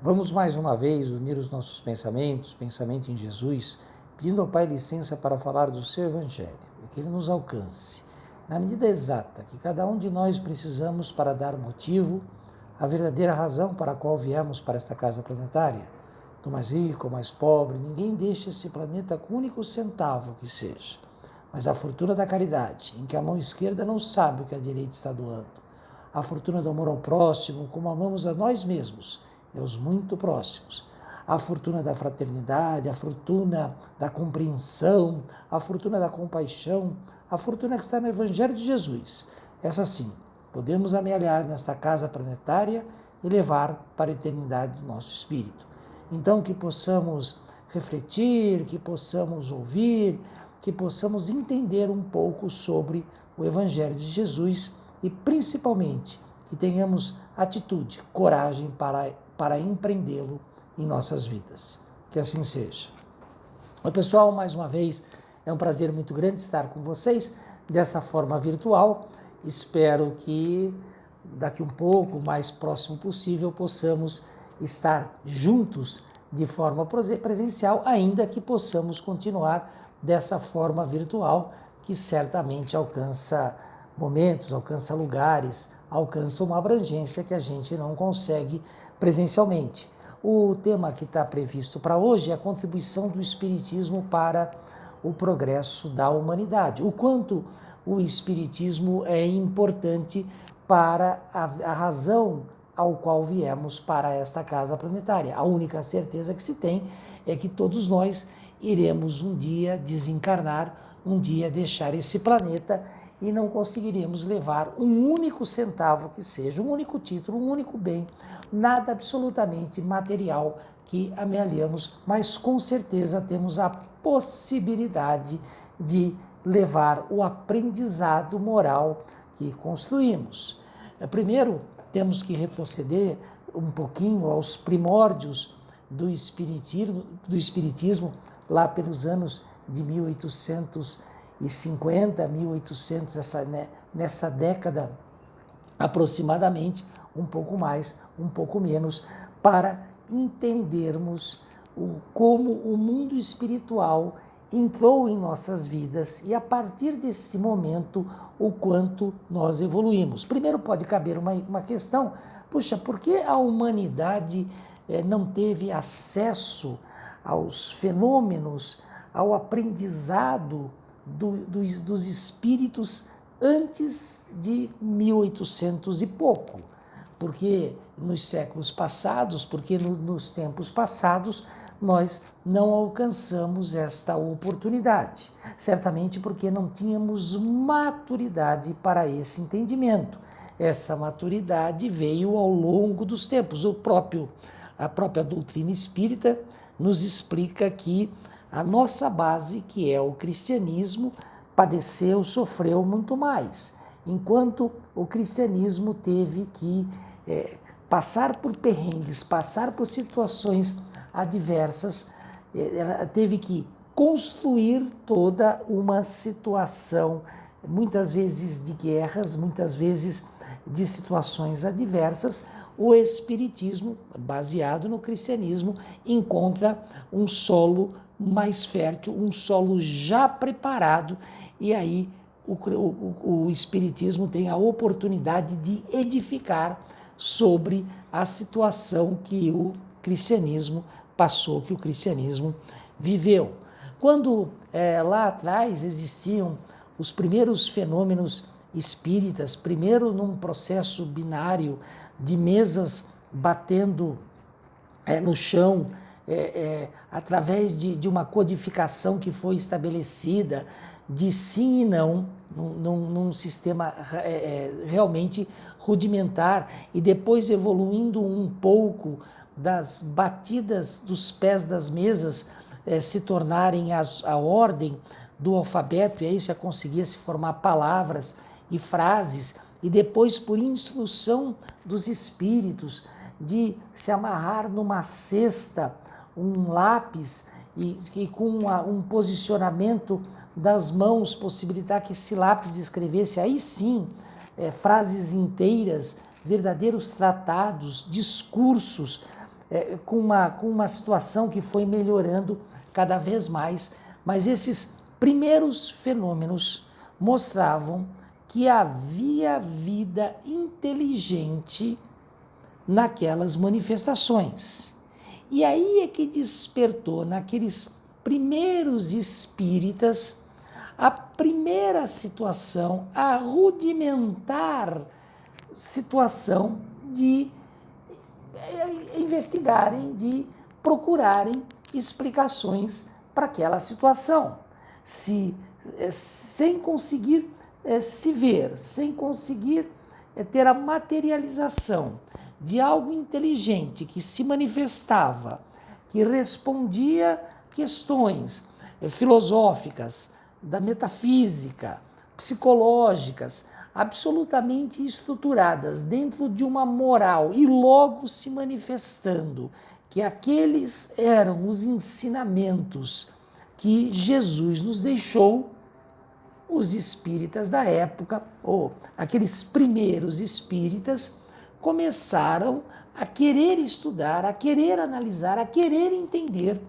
Vamos mais uma vez unir os nossos pensamentos, pensamento em Jesus, pedindo ao Pai licença para falar do seu Evangelho, e que Ele nos alcance, na medida exata que cada um de nós precisamos para dar motivo à verdadeira razão para a qual viemos para esta casa planetária. Do mais rico ao mais pobre, ninguém deixa esse planeta com o único centavo que seja, mas a fortuna da caridade, em que a mão esquerda não sabe o que a direita está doando, a fortuna do amor ao próximo, como amamos a nós mesmos e aos muito próximos, a fortuna da fraternidade, a fortuna da compreensão, a fortuna da compaixão, a fortuna que está no Evangelho de Jesus. Essa sim, podemos amealhar nesta casa planetária e levar para a eternidade do nosso espírito. Então que possamos refletir, que possamos ouvir, que possamos entender um pouco sobre o Evangelho de Jesus e principalmente que tenhamos atitude, coragem para empreendê-lo em nossas vidas. Que assim seja. Oi, pessoal, mais uma vez é um prazer muito grande estar com vocês dessa forma virtual. Espero que daqui um pouco, mais próximo possível, possamos estar juntos de forma presencial, ainda que possamos continuar dessa forma virtual, que certamente alcança momentos, alcança lugares, alcança uma abrangência que a gente não consegue presencialmente. O tema que está previsto para hoje é a contribuição do Espiritismo para o progresso da humanidade. O quanto o Espiritismo é importante para a razão ao qual viemos para esta casa planetária. A única certeza que se tem é que todos nós iremos um dia desencarnar, um dia deixar esse planeta e não conseguiremos levar um único centavo que seja, um único título, um único bem, nada absolutamente material que amealhamos, mas com certeza temos a possibilidade de levar o aprendizado moral que construímos. Primeiro, temos que retroceder um pouquinho aos primórdios do espiritismo lá pelos anos de 1850, 1800, nessa década aproximadamente, um pouco mais, um pouco menos, para entendermos como o mundo espiritual entrou em nossas vidas e a partir desse momento o quanto nós evoluímos. Primeiro pode caber uma questão, puxa, por que a humanidade não teve acesso aos fenômenos, ao aprendizado dos espíritos antes de 1800 e pouco? Porque nos séculos passados, porque nos tempos passados, nós não alcançamos esta oportunidade. Certamente porque não tínhamos maturidade para esse entendimento. Essa maturidade veio ao longo dos tempos. A própria doutrina espírita nos explica que a nossa base, que é o cristianismo, padeceu, sofreu muito mais. Enquanto o cristianismo teve que passar por perrengues, passar por situações adversas, ela teve que construir toda uma situação, muitas vezes de guerras, muitas vezes de situações adversas. O Espiritismo, baseado no cristianismo, encontra um solo mais fértil, um solo já preparado, e aí o Espiritismo tem a oportunidade de edificar sobre a situação que o cristianismo passou, que o cristianismo viveu. Quando lá atrás existiam os primeiros fenômenos espíritas, primeiro num processo binário de mesas batendo no chão, através de uma codificação que foi estabelecida, de sim e não, num sistema realmente rudimentar, e depois evoluindo um pouco das batidas dos pés das mesas se tornarem a ordem do alfabeto, e aí se conseguia se formar palavras e frases, e depois por instrução dos espíritos de se amarrar numa cesta um lápis e com um posicionamento das mãos possibilitar que esse lápis escrevesse aí sim frases inteiras, verdadeiros tratados, discursos com uma situação que foi melhorando cada vez mais, mas esses primeiros fenômenos mostravam que havia vida inteligente naquelas manifestações. E aí é que despertou naqueles primeiros espíritas a primeira situação, a rudimentar situação de investigarem, de procurarem explicações para aquela situação. Sem conseguir se ver, sem conseguir ter a materialização de algo inteligente que se manifestava, que respondia questões filosóficas, da metafísica, psicológicas, absolutamente estruturadas dentro de uma moral e logo se manifestando que aqueles eram os ensinamentos que Jesus nos deixou, os espíritas da época, ou aqueles primeiros espíritas, começaram a querer estudar, a querer analisar, a querer entender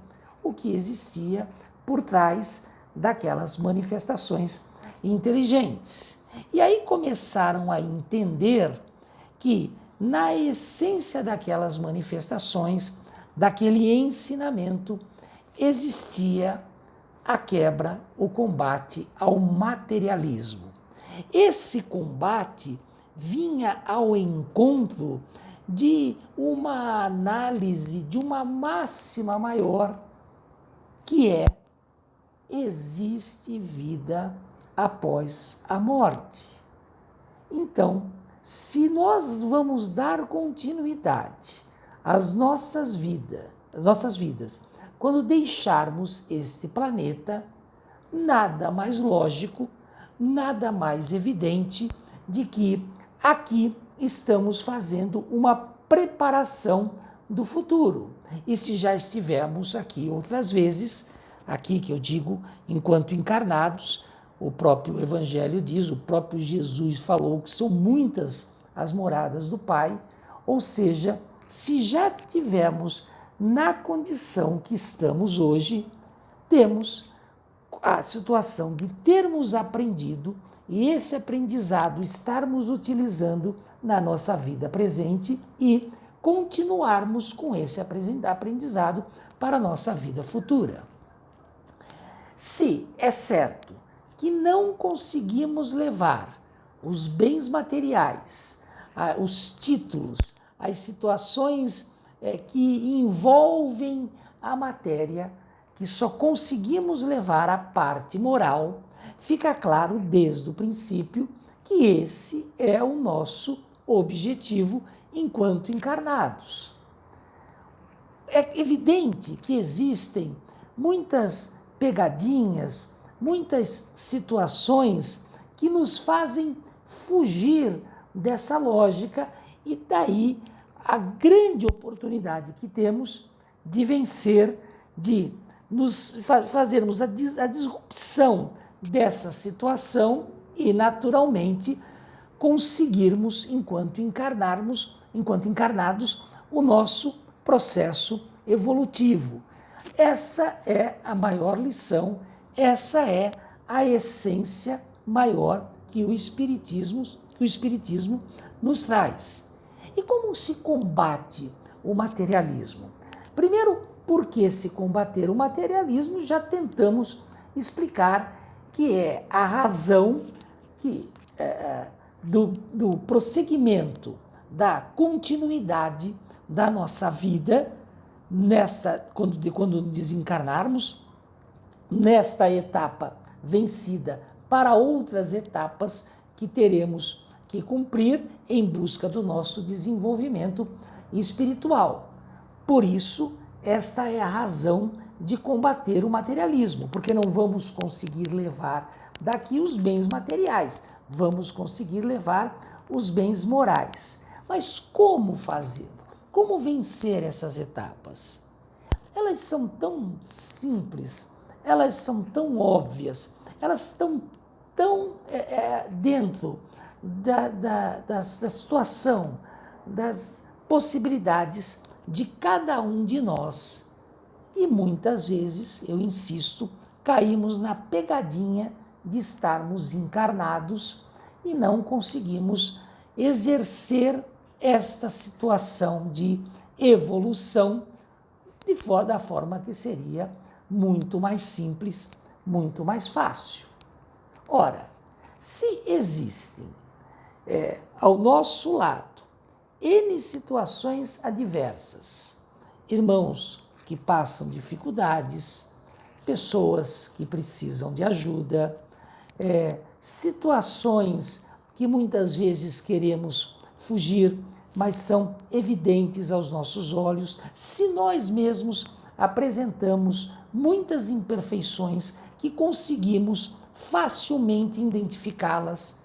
o que existia por trás daquelas manifestações inteligentes. E aí começaram a entender que, na essência daquelas manifestações, daquele ensinamento, existia a quebra, o combate ao materialismo. Esse combate vinha ao encontro de uma análise, de uma máxima maior, que é: existe vida após a morte. Então, se nós vamos dar continuidade às nossas vidas, quando deixarmos este planeta, nada mais lógico, nada mais evidente de que aqui estamos fazendo uma preparação do futuro. E se já estivemos aqui outras vezes, aqui que eu digo enquanto encarnados, o próprio Evangelho diz, o próprio Jesus falou que são muitas as moradas do Pai, ou seja, se já tivemos na condição que estamos hoje, temos a situação de termos aprendido e esse aprendizado estarmos utilizando na nossa vida presente e continuarmos com esse aprendizado para a nossa vida futura. Se é certo que não conseguimos levar os bens materiais, os títulos, as situações que envolvem a matéria, que só conseguimos levar a parte moral, fica claro desde o princípio que esse é o nosso objetivo enquanto encarnados. É evidente que existem muitas pegadinhas, muitas situações que nos fazem fugir dessa lógica e daí a grande oportunidade que temos de vencer, de nos fazermos a disrupção dessa situação e, naturalmente, conseguirmos, enquanto encarnados, o nosso processo evolutivo. Essa é a maior lição, essa é a essência maior que o Espiritismo nos traz. E como se combate o materialismo? Primeiro, porque se combater o materialismo, já tentamos explicar que é a razão do prosseguimento, da continuidade da nossa vida, quando desencarnarmos, nesta etapa vencida, para outras etapas que teremos que cumprir em busca do nosso desenvolvimento espiritual. Por isso, esta é a razão de combater o materialismo, porque não vamos conseguir levar daqui os bens materiais, vamos conseguir levar os bens morais. Mas como fazer? Como vencer essas etapas? Elas são tão simples, elas são tão óbvias, elas estão tão dentro da situação, das possibilidades de cada um de nós. E muitas vezes, eu insisto, caímos na pegadinha de estarmos encarnados e não conseguimos exercer esta situação de evolução da forma que seria muito mais simples, muito mais fácil. Ora, se existem ao nosso lado N situações adversas, irmãos que passam dificuldades, pessoas que precisam de ajuda, situações que muitas vezes queremos fugir, mas são evidentes aos nossos olhos, se nós mesmos apresentamos muitas imperfeições que conseguimos facilmente identificá-las.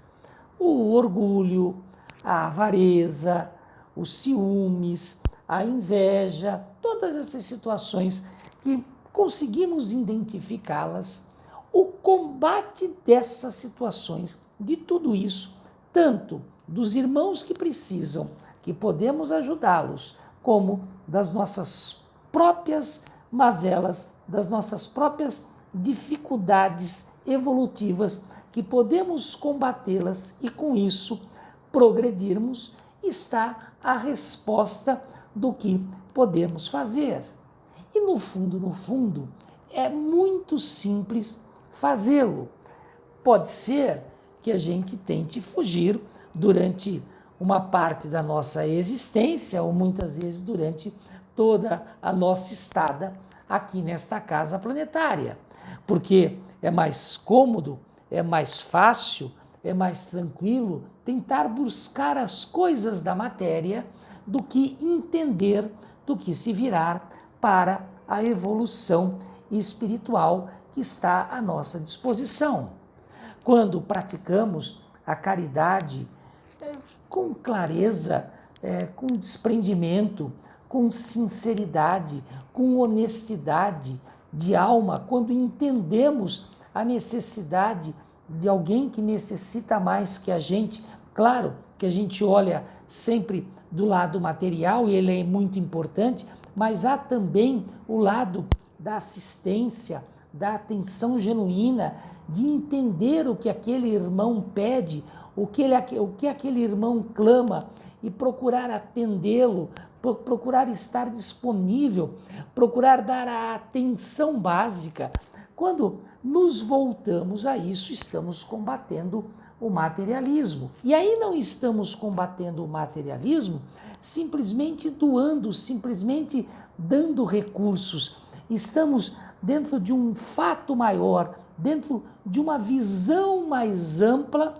O orgulho, a avareza, os ciúmes, a inveja, todas essas situações que conseguimos identificá-las. O combate dessas situações, de tudo isso, tanto dos irmãos que precisam, que podemos ajudá-los, como das nossas próprias mazelas, das nossas próprias dificuldades evolutivas, que podemos combatê-las e com isso progredirmos, está a resposta do que podemos fazer. E no fundo, é muito simples fazê-lo. Pode ser que a gente tente fugir durante uma parte da nossa existência, ou muitas vezes durante toda a nossa estada aqui nesta casa planetária, porque é mais cômodo, é mais fácil, é mais tranquilo tentar buscar as coisas da matéria do que entender, do que se virar para a evolução espiritual que está à nossa disposição. Quando praticamos a caridade com clareza, com desprendimento, com sinceridade, com honestidade de alma, quando entendemos a necessidade de alguém que necessita mais que a gente, claro que a gente olha sempre do lado material e ele é muito importante, mas há também o lado da assistência, da atenção genuína, de entender o que aquele irmão pede, o que aquele irmão clama e procurar atendê-lo, procurar estar disponível, procurar dar a atenção básica. Quando nos voltamos a isso, estamos combatendo o materialismo. E aí não estamos combatendo o materialismo simplesmente doando, simplesmente dando recursos. Estamos dentro de um fato maior, dentro de uma visão mais ampla,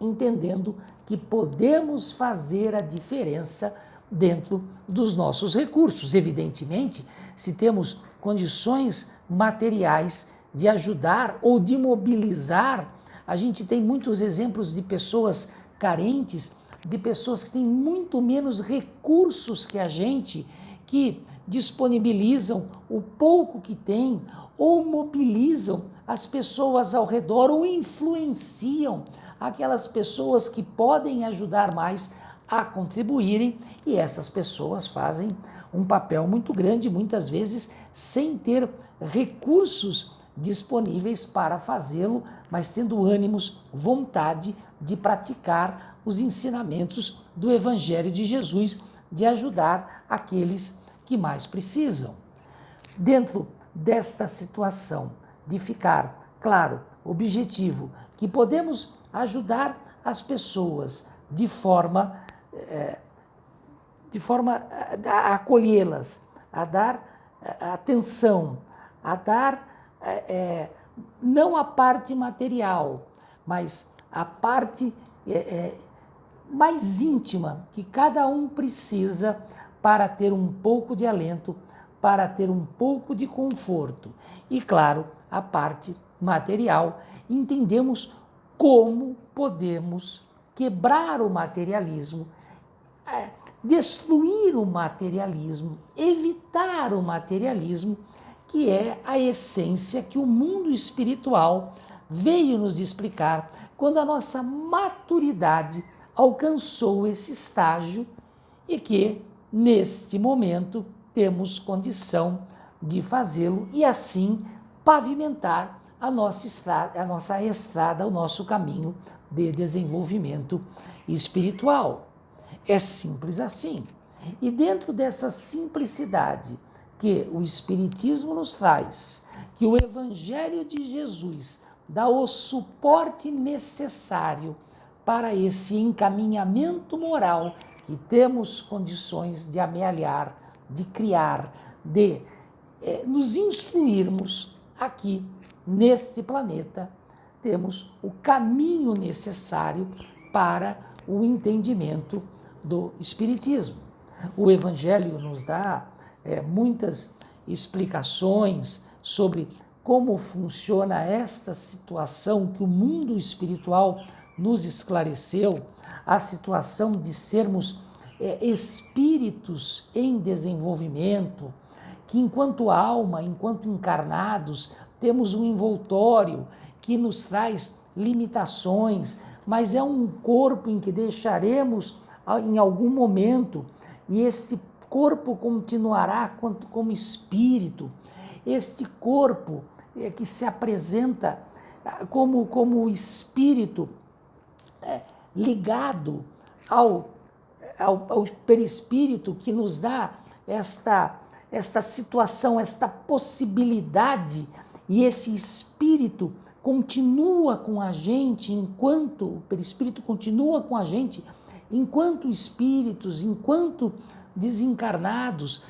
entendendo que podemos fazer a diferença dentro dos nossos recursos. Evidentemente, se temos condições materiais de ajudar ou de mobilizar, a gente tem muitos exemplos de pessoas carentes, de pessoas que têm muito menos recursos que a gente, que disponibilizam o pouco que têm ou mobilizam as pessoas ao redor ou influenciam aquelas pessoas que podem ajudar mais a contribuírem, e essas pessoas fazem um papel muito grande, muitas vezes sem ter recursos disponíveis para fazê-lo, mas tendo ânimos, vontade de praticar os ensinamentos do Evangelho de Jesus, de ajudar aqueles que mais precisam. Dentro desta situação de ficar, claro, objetivo, que podemos ajudar as pessoas de forma a acolhê-las, a dar atenção, a dar não a parte material, mas a parte mais íntima que cada um precisa para ter um pouco de alento, para ter um pouco de conforto. E, claro, a parte material, entendemos como podemos quebrar o materialismo, destruir o materialismo, evitar o materialismo, que é a essência que o mundo espiritual veio nos explicar quando a nossa maturidade alcançou esse estágio e que neste momento, temos condição de fazê-lo e assim pavimentar a nossa estrada, o nosso caminho de desenvolvimento espiritual. É simples assim. E dentro dessa simplicidade que o Espiritismo nos traz, que o Evangelho de Jesus dá o suporte necessário para esse encaminhamento moral que temos condições de amealhar, de criar, de nos instruirmos aqui neste planeta, temos o caminho necessário para o entendimento do Espiritismo. O Evangelho nos dá muitas explicações sobre como funciona esta situação que o mundo espiritual nos esclareceu, a situação de sermos espíritos em desenvolvimento, que enquanto alma, enquanto encarnados, temos um envoltório que nos traz limitações, mas é um corpo em que deixaremos em algum momento, e esse corpo continuará como espírito. Este corpo que se apresenta como espírito ligado ao perispírito, que nos dá esta situação, esta possibilidade, e esse espírito continua com a gente o perispírito continua com a gente enquanto espíritos, enquanto desencarnados,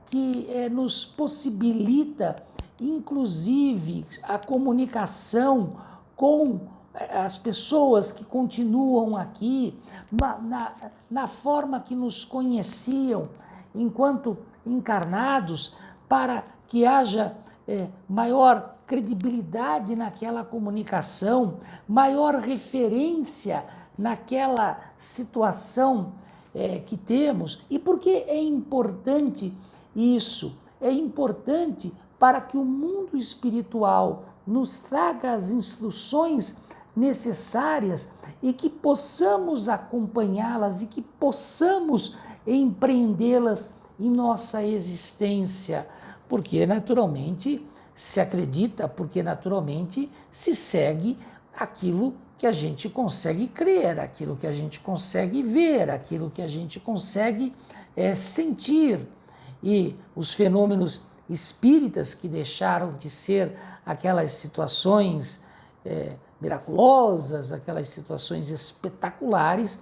que nos possibilita, inclusive, a comunicação com as pessoas que continuam aqui, na forma que nos conheciam enquanto encarnados, para que haja maior credibilidade naquela comunicação, maior referência naquela situação que temos. E por que é importante isso? É importante para que o mundo espiritual nos traga as instruções necessárias e que possamos acompanhá-las e que possamos empreendê-las em nossa existência, porque naturalmente se acredita, porque naturalmente se segue aquilo que a gente consegue crer, aquilo que a gente consegue ver, aquilo que a gente consegue sentir. E os fenômenos espíritas, que deixaram de ser aquelas situações miraculosas, aquelas situações espetaculares,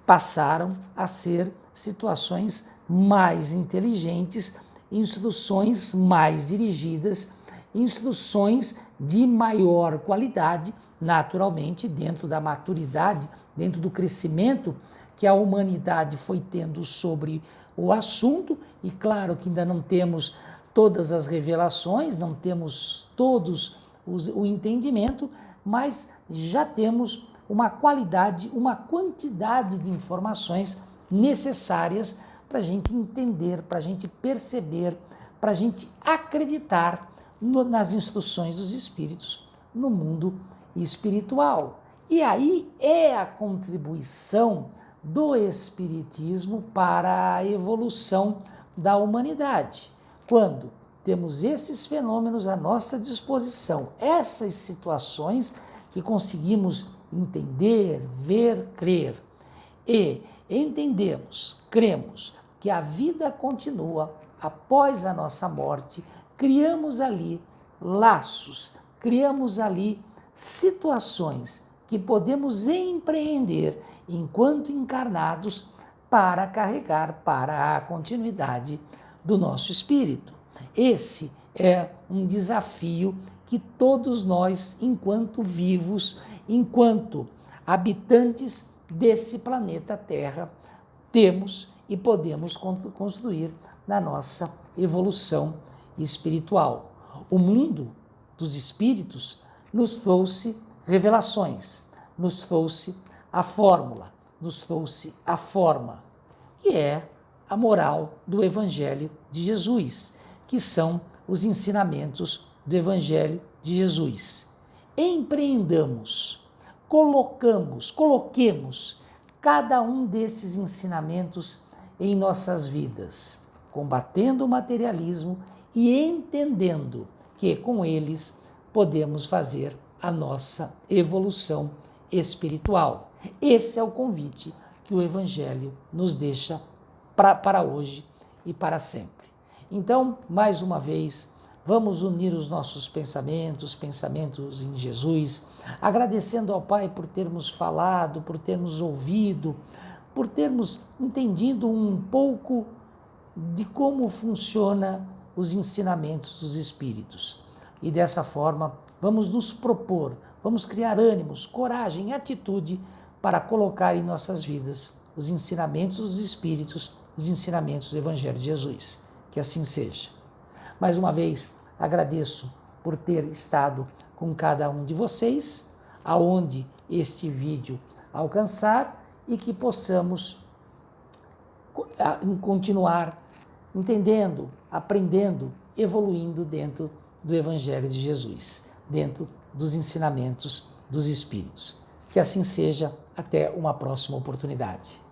passaram a ser situações mais inteligentes, instruções mais dirigidas, instruções de maior qualidade, naturalmente dentro da maturidade, dentro do crescimento que a humanidade foi tendo sobre o assunto. E claro que ainda não temos todas as revelações, não temos todos o entendimento, mas já temos uma qualidade, uma quantidade de informações necessárias para a gente entender, para a gente perceber, para a gente acreditar nas instruções dos espíritos no mundo espiritual. E aí é a contribuição do espiritismo para a evolução da humanidade. Quando temos esses fenômenos à nossa disposição, essas situações que conseguimos entender, ver, crer, e entendemos, cremos que a vida continua após a nossa morte, criamos ali laços, criamos ali situações que podemos empreender enquanto encarnados para carregar para a continuidade do nosso espírito. Esse é um desafio que todos nós, enquanto vivos, enquanto habitantes desse planeta Terra, temos e podemos construir na nossa evolução espiritual. O mundo dos espíritos nos trouxe revelações, nos trouxe a fórmula, nos trouxe a forma, que é a moral do Evangelho de Jesus, que são os ensinamentos do Evangelho de Jesus. Empreendamos, coloquemos cada um desses ensinamentos em nossas vidas, combatendo o materialismo e entendendo que com eles podemos fazer a nossa evolução espiritual. Esse é o convite que o Evangelho nos deixa para hoje e para sempre. Então, mais uma vez, vamos unir os nossos pensamentos em Jesus, agradecendo ao Pai por termos falado, por termos ouvido, por termos entendido um pouco de como funciona os ensinamentos dos Espíritos. E dessa forma, vamos nos propor, vamos criar ânimos, coragem e atitude para colocar em nossas vidas os ensinamentos dos Espíritos, os ensinamentos do Evangelho de Jesus. Que assim seja. Mais uma vez, agradeço por ter estado com cada um de vocês, aonde este vídeo alcançar, e que possamos continuar entendendo, aprendendo, evoluindo dentro do Evangelho de Jesus, dentro dos ensinamentos dos Espíritos. Que assim seja, até uma próxima oportunidade.